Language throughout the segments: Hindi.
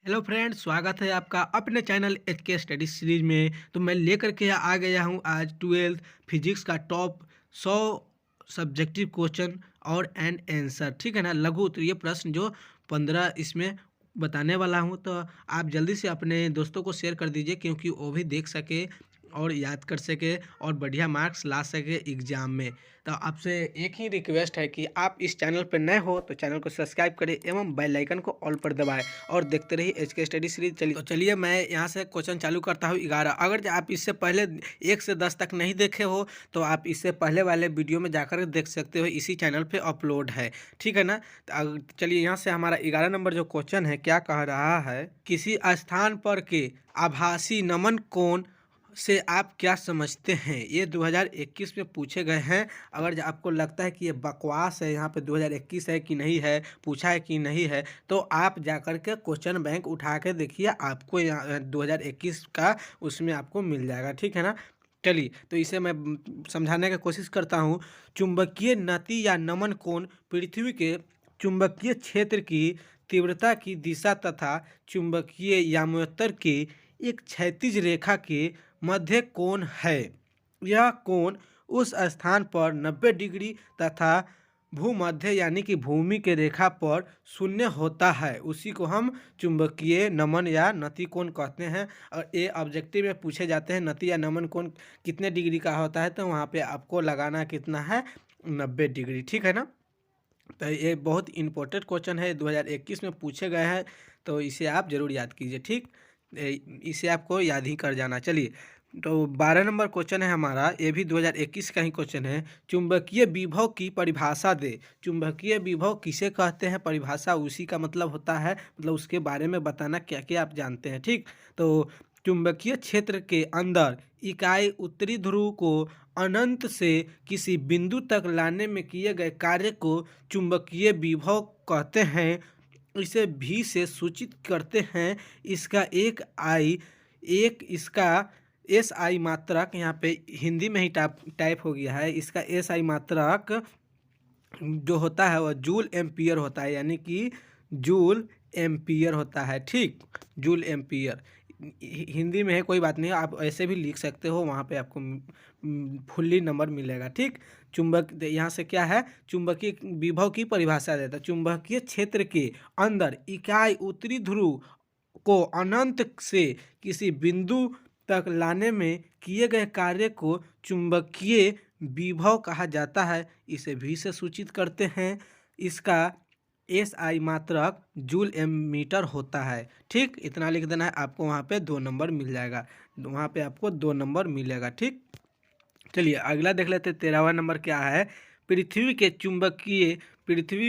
हेलो फ्रेंड्स, स्वागत है आपका अपने चैनल एच के स्टडी सीरीज में। तो मैं लेकर के आ गया हूँ आज 12th फिजिक्स का टॉप 100 सब्जेक्टिव क्वेश्चन और एंड आंसर। ठीक है ना, लघु उत्तरीय प्रश्न जो 15 इसमें बताने वाला हूँ। तो आप जल्दी से अपने दोस्तों को शेयर कर दीजिए, क्योंकि वो भी देख सके और याद कर सके और बढ़िया मार्क्स ला सके एग्जाम में। तो आपसे एक ही रिक्वेस्ट है कि आप इस चैनल पर नए हो तो चैनल को सब्सक्राइब करें एवं बेल आइकन को ऑल पर दबाएं और देखते रहिए एच के स्टडी सीरीज। चलिए मैं यहाँ से क्वेश्चन चालू करता हूँ 11। अगर आप इससे पहले 1 से 10 तक नहीं देखे हो तो आप इससे पहले वाले वीडियो में जाकर देख सकते हो, इसी चैनल पे अपलोड है। ठीक है ना। तो चलिए यहाँ से हमारा 11 नंबर जो क्वेश्चन है क्या कह रहा है, किसी स्थान पर के आभासी नमन कोण से आप क्या समझते हैं। ये 2021 में पूछे गए हैं। अगर आपको लगता है कि ये बकवास है, यहाँ पे 2021 है कि नहीं है, पूछा है कि नहीं है, तो आप जाकर के क्वेश्चन बैंक उठा के देखिए, आपको यहाँ 2021 का उसमें आपको मिल जाएगा। ठीक है ना। चलिए तो इसे मैं समझाने की कोशिश करता हूँ। चुंबकीय नति या नमन कोण पृथ्वी के चुंबकीय क्षेत्र की तीव्रता की दिशा तथा चुंबकीय याम्योत्तर के एक क्षैतिज रेखा के मध्य कोण है। यह कोण उस स्थान पर 90 डिग्री तथा भूमध्य यानी कि भूमि के रेखा पर शून्य होता है। उसी को हम चुंबकीय नमन या नति कोण कहते हैं। और ये ऑब्जेक्टिव में पूछे जाते हैं नति या नमन कोण कितने डिग्री का होता है, तो वहाँ पे आपको लगाना कितना है, 90 डिग्री। ठीक है ना। तो ये बहुत इंपॉर्टेंट क्वेश्चन है, 2021 में पूछे गए हैं, तो इसे आप जरूर याद कीजिए। ठीक, इसे आपको याद ही कर जाना। चलिए तो 12 नंबर क्वेश्चन है हमारा, ये भी 2021 का ही क्वेश्चन है। चुंबकीय विभव की परिभाषा दे। चुंबकीय विभव किसे कहते हैं, परिभाषा उसी का मतलब होता है, मतलब उसके बारे में बताना क्या क्या आप जानते हैं। ठीक, तो चुंबकीय क्षेत्र के अंदर इकाई उत्तरी ध्रुव को अनंत से किसी बिंदु तक लाने में किए गए कार्य को चुंबकीय विभव कहते हैं। इसे भी से सूचित करते हैं। इसका एक इसका एस आई मात्रक, यहाँ पे हिंदी में ही टाइप हो गया है, इसका एस आई मात्रक जो होता है वह जूल एम्पियर होता है, यानी कि जूल एम्पियर होता है। ठीक, जूल एम्पियर हिंदी में है, कोई बात नहीं, आप ऐसे भी लिख सकते हो, वहाँ पे आपको फुल्ली नंबर मिलेगा। ठीक, चुंबक यहाँ से क्या है, चुंबकीय विभव की परिभाषा देता है। चुंबकीय क्षेत्र के अंदर इकाई उत्तरी ध्रुव को अनंत से किसी बिंदु तक लाने में किए गए कार्य को चुंबकीय विभव कहा जाता है। इसे भी से सूचित करते हैं। इसका एस आई मात्रक जूल एमीटर होता है। ठीक, इतना लिख देना है, आपको वहाँ पे 2 नंबर मिल जाएगा, वहाँ पे आपको 2 नंबर मिलेगा। ठीक, चलिए अगला देख लेते हैं। 13वां नंबर क्या है, पृथ्वी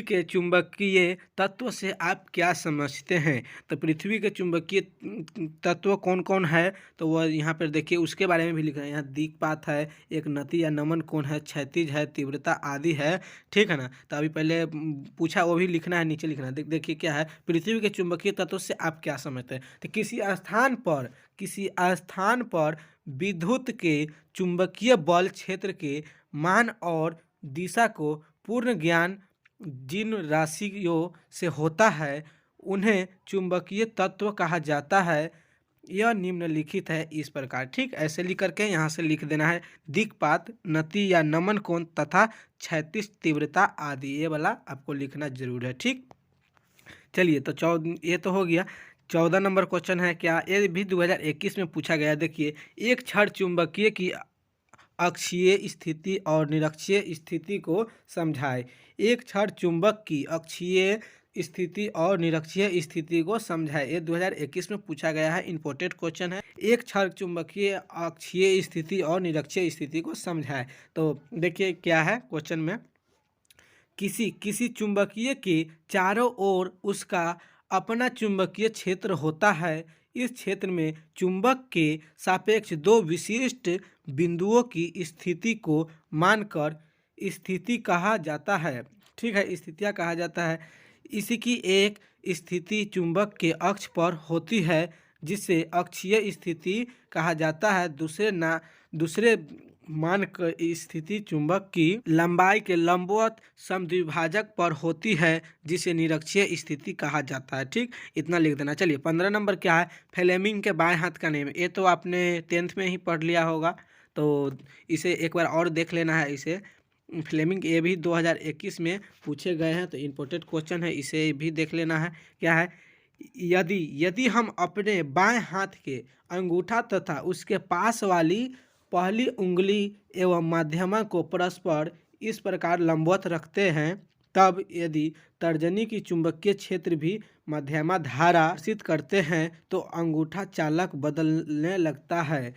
के चुंबकीय तत्व से आप क्या समझते हैं। तो पृथ्वी के चुंबकीय तत्व कौन कौन है, तो वह यहाँ पर देखिए, उसके बारे में भी लिखा है। यहाँ दिक्पात है, एक नति या नमन कोण है, क्षैतिज है, तीव्रता आदि है। ठीक है ना। तो अभी पहले पूछा, वो भी लिखना है, नीचे लिखना है। देखिए क्या है, पृथ्वी के चुंबकीय तत्व से आप क्या समझते हैं। तो किसी स्थान पर विद्युत के चुंबकीय बल क्षेत्र के मान और दिशा को पूर्ण ज्ञान जिन राशियों से होता है उन्हें चुंबकीय तत्व कहा जाता है। यह निम्नलिखित है इस प्रकार। ठीक, ऐसे लिख करके यहाँ से लिख देना है, दिक्पात, नति या नमन कोण तथा क्षैतिज तीव्रता आदि, ये वाला आपको लिखना जरूर है। ठीक, चलिए तो ये तो हो गया। 14 नंबर क्वेश्चन है क्या, ये भी 2021 में पूछा गया। देखिए, एक क्षण चुंबकीय की अक्षीय स्थिति और निरक्षीय स्थिति को समझाए। एक क्षण चुंबक की अक्षीय स्थिति और निरक्षीय स्थिति को समझाए। ये 2021 में पूछा गया है, इंपॉर्टेंट क्वेश्चन है। एक क्षण चुंबकीय अक्षीय स्थिति और निरक्षीय स्थिति को समझाए। तो देखिए क्या है क्वेश्चन में, किसी चुंबकीय के चारों ओर उसका अपना चुंबकीय क्षेत्र होता है। इस क्षेत्र में चुंबक के सापेक्ष 2 विशिष्ट बिंदुओं की स्थिति को मानकर स्थिति कहा जाता है। ठीक है, स्थितियाँ कहा जाता है। इसी की एक स्थिति चुंबक के अक्ष पर होती है, जिसे अक्षीय स्थिति कहा जाता है। दूसरे मानक स्थिति चुंबक की लंबाई के लंबवत समद्विभाजक पर होती है, जिसे निरक्षीय स्थिति कहा जाता है। ठीक, इतना लिख देना। चलिए 15 नंबर क्या है, फ्लेमिंग के बाएं हाथ का नियम। ये तो आपने 10th में ही पढ़ लिया होगा, तो इसे एक बार और देख लेना है। इसे फ्लेमिंग ये भी 2021 में पूछे गए हैं, तो इम्पोर्टेंट क्वेश्चन है, इसे भी देख लेना है। क्या है, यदि यदि हम अपने बाएं हाथ के अंगूठा तथा उसके पास वाली पहली उंगली एवं मध्यमा को परस्पर इस प्रकार लंबवत रखते हैं, तब यदि तर्जनी की चुंबकीय क्षेत्र भी मध्यमा धारा प्रदर्शित करते हैं तो अंगूठा चालक बदलने लगता है,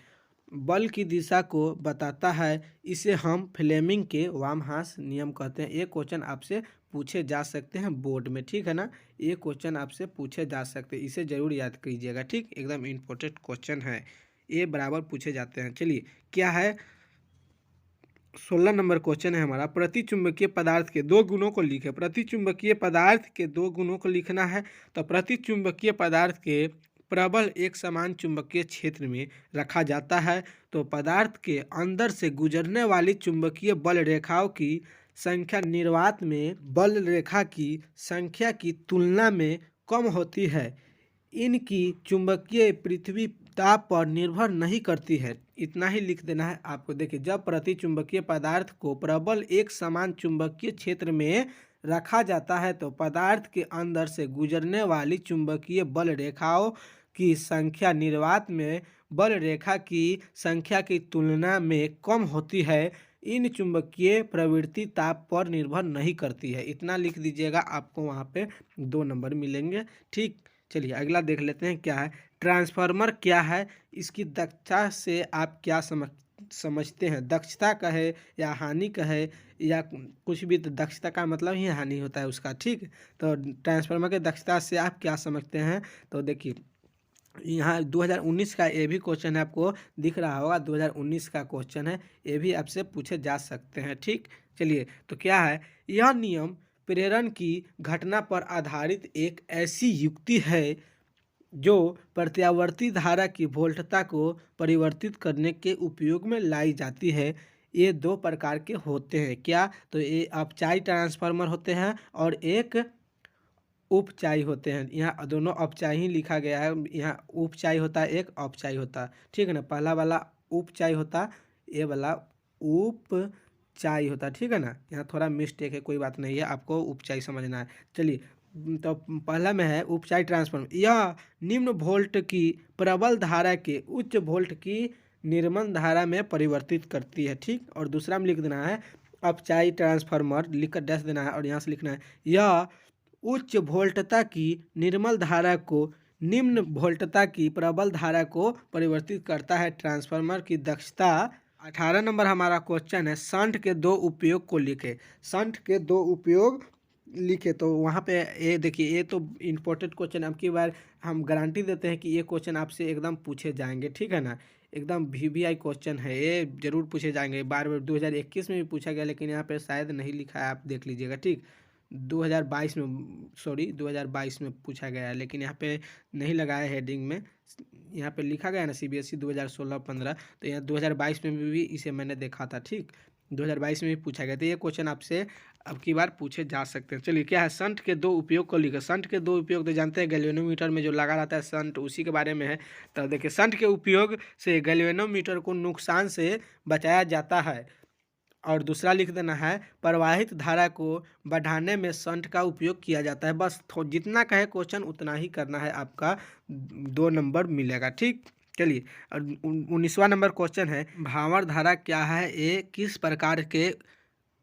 बल की दिशा को बताता है। इसे हम फ्लेमिंग के वामहास नियम कहते हैं। ये क्वेश्चन आपसे पूछे जा सकते हैं बोर्ड में, ठीक है ना। ये क्वेश्चन आपसे पूछे जा सकते हैं, इसे जरूर याद कीजिएगा। ठीक, एकदम इम्पोर्टेंट क्वेश्चन है, ये बराबर पूछे जाते हैं। चलिए क्या है, 16 नंबर क्वेश्चन है हमारा, प्रति चुंबकीय पदार्थ के दो गुणों को लिखे। प्रति चुंबकीय पदार्थ के दो गुणों को लिखना है, तो प्रति चुंबकीय पदार्थ के प्रबल एक समान चुंबकीय क्षेत्र में रखा जाता है, तो पदार्थ के अंदर से गुजरने वाली चुंबकीय बल रेखाओं की संख्या निर्वात में बल रेखा की संख्या की तुलना में कम होती है। इनकी चुंबकीय पृथ्वी ताप पर निर्भर नहीं करती है। इतना ही लिख देना है आपको। देखिए, जब प्रति चुंबकीय पदार्थ को प्रबल एक समान चुंबकीय क्षेत्र में रखा जाता है, तो पदार्थ के अंदर से गुजरने वाली चुंबकीय बल रेखाओं की संख्या निर्वात में बल रेखा की संख्या की तुलना में कम होती है। इन चुंबकीय प्रवृत्ति ताप पर निर्भर नहीं करती है। इतना लिख दीजिएगा, आपको वहाँ पे 2 नंबर मिलेंगे। ठीक, चलिए अगला देख लेते हैं। क्या है, ट्रांसफार्मर क्या है, इसकी दक्षता से आप क्या समझते हैं। दक्षता कहे या हानि कहे या कुछ भी, तो दक्षता का मतलब ही हानि होता है उसका। ठीक, तो ट्रांसफार्मर के दक्षता से आप क्या समझते हैं, तो देखिए यहाँ 2019 का ये भी क्वेश्चन है, आपको दिख रहा होगा 2019 का क्वेश्चन है, ये भी आपसे पूछे जा सकते हैं। ठीक, चलिए तो क्या है, यह नियम प्रेरण की घटना पर आधारित एक ऐसी युक्ति है जो प्रत्यावर्ती धारा की वोल्टता को परिवर्तित करने के उपयोग में लाई जाती है। ये 2 प्रकार के होते हैं। क्या, तो ये अपचाई ट्रांसफार्मर होते हैं और एक उपचाई होते हैं। यहाँ दोनों अपचाई ही लिखा गया है, यहाँ उपचाई होता है, एक अपचाई होता है। ठीक है ना, पहला वाला उपचाई होता, ये वाला उपचाई होता। ठीक है ना, यहाँ थोड़ा मिस्टेक है, कोई बात नहीं है, आपको उपचाई समझना है। चलिए, तो पहला में है उपचाई ट्रांसफार्मर, यह निम्न वोल्ट की प्रबल धारा के उच्च वोल्ट की निर्मल धारा में परिवर्तित करती है। ठीक, और दूसरा में लिख देना है अपचाई ट्रांसफार्मर, लिखकर डैश देना है और यहाँ से लिखना है यह उच्च वोल्टता की निर्मल धारा को निम्न वोल्टता की प्रबल धारा को परिवर्तित करता है। ट्रांसफार्मर की दक्षता। 18 नंबर हमारा क्वेश्चन है, शंट के 2 उपयोग को लिखे। शंट के 2 उपयोग लिखे, तो वहाँ पे ये देखिए, ये तो इम्पोर्टेंट क्वेश्चन, अब की बार हम गारंटी देते हैं कि ये क्वेश्चन आपसे एकदम पूछे जाएंगे। ठीक है ना, एकदम VVI क्वेश्चन है, ये जरूर पूछे जाएंगे। बार 2021 में भी पूछा गया, लेकिन यहाँ पे शायद नहीं लिखा है, आप देख लीजिएगा। ठीक, 2022 में, सॉरी 2022 में पूछा गया है, लेकिन यहाँ पे नहीं लगा है हेडिंग में। यहाँ पे लिखा गया है ना CBSE 2016-15, तो यहाँ 2022 में भी इसे मैंने देखा था। ठीक, 2022 में भी पूछा गया, तो ये क्वेश्चन आपसे अब की बार पूछे जा सकते हैं। चलिए, क्या है, शंट के 2 उपयोग को लिखा। शंट के 2 उपयोग तो जानते हैं, गैल्वेनोमीटर में जो लगा रहता है शंट, उसी के बारे में है। तो देखिए, शंट के उपयोग से गैल्वेनोमीटर को नुकसान से बचाया जाता है। और दूसरा लिख देना है, प्रवाहित धारा को बढ़ाने में शंट का उपयोग किया जाता है। बस जितना कहे क्वेश्चन उतना ही करना है, आपका 2 नंबर मिलेगा। ठीक, चलिए, और 19वां नंबर क्वेश्चन है, भांवर धारा क्या है, ये किस प्रकार के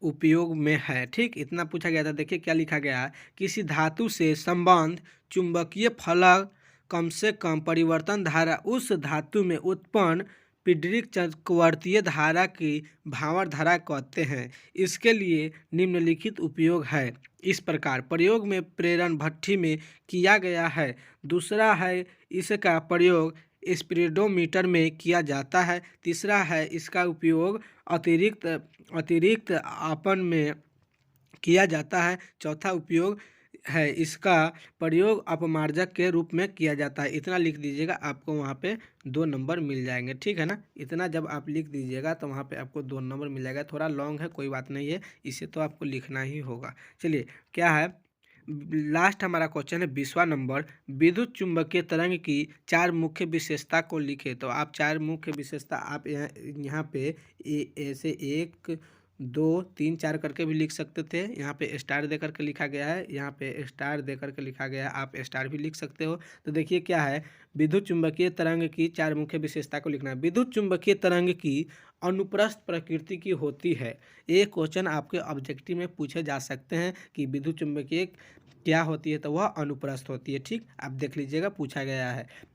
उपयोग में है। ठीक, इतना पूछा गया था। देखिए क्या लिखा गया है, किसी धातु से संबंध चुंबकीय फलक कम से कम परिवर्तन धारा उस धातु में उत्पन्न पीडरिक चक्रवर्तीय धारा की भांवर धारा कहते हैं। इसके लिए निम्नलिखित उपयोग है इस प्रकार, प्रयोग में प्रेरण भट्ठी में किया गया है। दूसरा है, इसका प्रयोग स्पीडोमीटर में किया जाता है। तीसरा है, इसका उपयोग अतिरिक्त आपन में किया जाता है। चौथा उपयोग है इसका प्रयोग अपमार्जक के रूप में किया जाता है। इतना लिख दीजिएगा, आपको वहाँ पे 2 नंबर मिल जाएंगे, ठीक है ना। इतना जब आप लिख दीजिएगा तो वहाँ पे आपको 2 नंबर मिल जाएगा। थोड़ा लॉन्ग है, कोई बात नहीं है, इसे तो आपको लिखना ही होगा। चलिए क्या है, लास्ट हमारा क्वेश्चन है 20वां नंबर, विद्युत चुंबकीय तरंग की 4 मुख्य विशेषता को लिखे। तो आप 4 मुख्य विशेषता आप यहाँ पे ऐसे 1 2 3 4 करके भी लिख सकते थे। यहाँ पे स्टार दे करके लिखा गया है, यहाँ पे स्टार दे करके लिखा गया है, आप स्टार भी लिख सकते हो। तो देखिए क्या है, विद्युत चुंबकीय तरंग की 4 मुख्य विशेषता को लिखना है। विद्युत चुंबकीय तरंग की अनुप्रस्थ प्रकृति की होती है। ये क्वेश्चन आपके ऑब्जेक्टिव में पूछे जा सकते हैं कि विद्युत चुंबकीय क्या होती है, तो वह अनुप्रस्थ होती है। ठीक, आप देख लीजिएगा, पूछा गया है।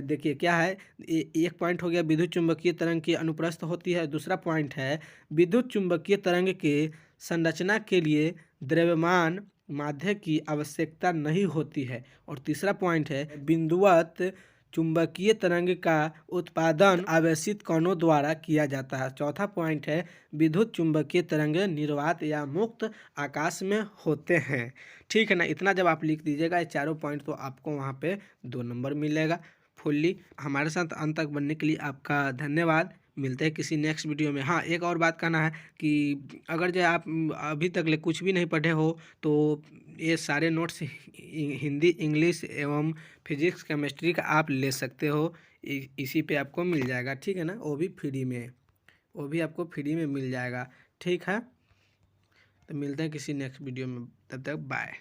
देखिए क्या है, एक पॉइंट हो गया, विद्युत चुंबकीय तरंग की अनुप्रस्थ होती है। दूसरा पॉइंट है, विद्युत चुंबकीय तरंग के संरचना के लिए द्रव्यमान माध्य की आवश्यकता नहीं होती है। और तीसरा पॉइंट है, बिंदुवत चुंबकीय तरंग का उत्पादन आवेशित कणों द्वारा किया जाता है। चौथा पॉइंट है, विद्युत चुंबकीय तरंग निर्वात या मुक्त आकाश में होते हैं। ठीक है ना, इतना जब आप लिख दीजिएगा ये चारों पॉइंट, तो आपको वहाँ पे 2 नंबर मिलेगा फुल्ली। हमारे साथ अंत तक बनने के लिए आपका धन्यवाद। मिलते हैं किसी नेक्स्ट वीडियो में। हाँ, एक और बात कहना है कि अगर जो आप अभी तक ले कुछ भी नहीं पढ़े हो तो ये सारे नोट्स हिंदी, इंग्लिश एवं फिजिक्स, केमिस्ट्री का आप ले सकते हो। इसी पे आपको मिल जाएगा, ठीक है ना, वो भी फ्री में, वो भी आपको फ्री में मिल जाएगा। ठीक है, तो मिलते हैं किसी नेक्स्ट वीडियो में, तब तक बाय।